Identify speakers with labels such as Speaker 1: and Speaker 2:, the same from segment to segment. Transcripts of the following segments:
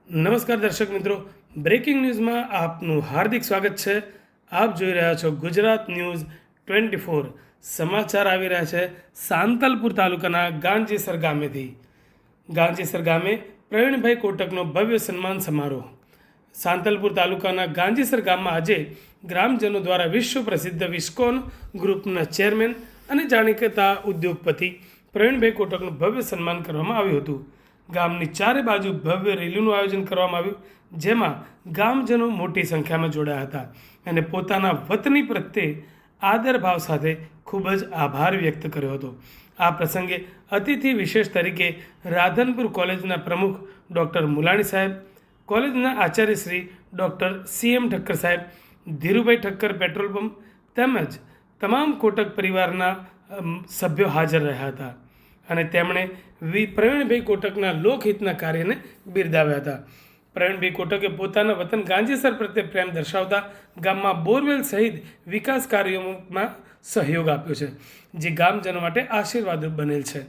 Speaker 1: નમસ્કાર દર્શક મિત્રો, બ્રેકિંગ ન્યૂઝમાં આપનું હાર્દિક સ્વાગત છે। આપ જોઈ રહ્યા છો ગુજરાત ન્યૂઝ 24। સમાચાર આવી રહ્યા છે સાંતલપુર તાલુકાના ગાંજીસર ગામેથી। ગાંજીસર ગામે પ્રવીણભાઈ કોટકનો ભવ્ય સન્માન સમારોહ। સાંતલપુર તાલુકાના ગાંજીસર ગામમાં આજે ગ્રામજનો દ્વારા વિશ્વ પ્રસિદ્ધ વિસ્કોન ગ્રુપના ચેરમેન અને જાણીતા ઉદ્યોગપતિ પ્રવીણભાઈ કોટકનું ભવ્ય સન્માન કરવામાં આવ્યું હતું। ગામની ચારે બાજુ ભવ્ય રેલીનું આયોજન કરવામાં આવ્યું, જેમાં ગામજનો મોટી સંખ્યામાં જોડાયા હતા અને પોતાના વતની પ્રત્યે આદરભાવ સાથે ખૂબ જ આભાર વ્યક્ત કર્યો હતો। આ પ્રસંગે અતિથિ વિશેષ તરીકે રાધનપુર કોલેજના પ્રમુખ ડૉક્ટર મુલાણી સાહેબ, કોલેજના આચાર્ય શ્રી ડૉક્ટર CM ઠક્કર સાહેબ, ધીરુભાઈ ઠક્કર પેટ્રોલ પંપ તેમજ તમામ કોટક પરિવારના સભ્યો હાજર રહ્યા હતા અને તેમણે પ્રવીણભાઈ કોટકના લોકહિતના કાર્યને બિરદાવ્યા હતા। પ્રવીણભાઈ કોટકે પોતાના વતન ગાંજીસર પ્રત્યે પ્રેમ દર્શાવતા ગામમાં બોરવેલ સહિત વિકાસ કાર્યોમાં સહયોગ આપ્યો છે, જે ગામજનો માટે આશીર્વાદ બનેલ છે।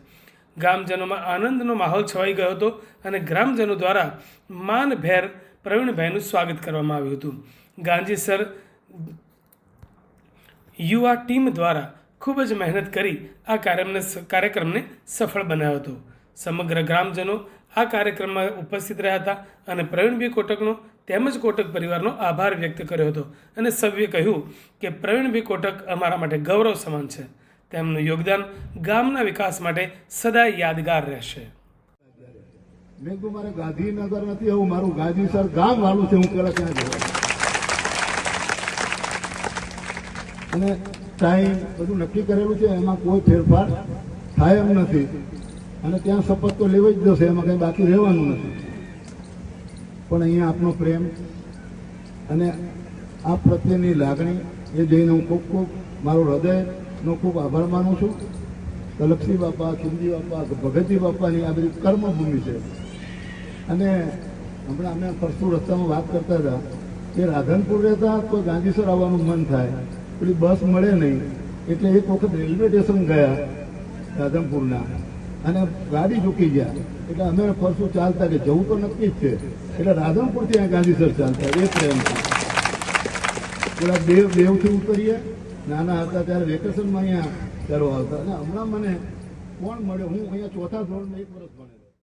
Speaker 1: ગામજનોમાં આનંદનો માહોલ છવાઈ ગયો હતો અને ગ્રામજનો દ્વારા માનભેર પ્રવીણભાઈનું સ્વાગત કરવામાં આવ્યું હતું। ગાંજીસર યુવા ટીમ દ્વારા ખૂબ જ મહેનત કરી આ કાર્યક્રમને સફળ બનાવ્યો હતો। સમગ્ર ગ્રામજનો આ કાર્યક્રમમાં ઉપસ્થિત રહ્યા હતા અને પ્રવીણભાઈ કોટકનો તેમજ કોટક પરિવારનો આભાર વ્યક્ત કર્યો હતો અને સભ્યે કહ્યું કે પ્રવીણભાઈ કોટક અમારા માટે ગૌરવ સમાન છે। તેમનું યોગદાન ગામના વિકાસ માટે સદાય યાદગાર રહેશે।
Speaker 2: મેં તો મારે ગાંધીનગર નથી આવું, મારું ગાંધીસર ગામ વાળું છે, હું પેલા ત્યાં જવા અને ટાઈમ બધું નક્કી કરેલું છે, એમાં કોઈ ફેરફાર થાય એમ નથી અને ત્યાં શપથ તો લેવી જ જશે, એમાં કંઈ બાકી રહેવાનું નથી। પણ અહીંયા આપનો પ્રેમ અને આ પ્રત્યેની લાગણી એ જોઈને હું ખૂબ ખૂબ મારો હૃદયનો ખૂબ આભાર માનું છું। તલક્ષી બાપા, ખીમજી બાપા, ભગતજી બાપાની આ બધી કર્મભૂમિ છે અને હમણાં અમે પરસુ રસ્તામાં વાત કરતા હતા કે રાધનપુર રહેતા તો ગાંધીસર આવવાનું મન થાય, પેલી બસ મળે નહીં એટલે એક વખત રેલવે સ્ટેશન ગયા રાધનપુરના અને ગાડી ચૂકી ગયા એટલે અમે પરસું ચાલતા કે જવું તો નક્કી જ છે એટલે રાધનપુરથી અહીંયા ગાંધીસર ચાલતા એ ટ્રેનથી પેલા દેવથી ઉતરીએ, નાના હતા ત્યારે વેકેશનમાં અહીંયા ચાલો આવતા અને હમણાં મને કોણ મળ્યો, હું અહીંયા ચોથા ધોરણમાં 1 વર્ષ ભણેલો।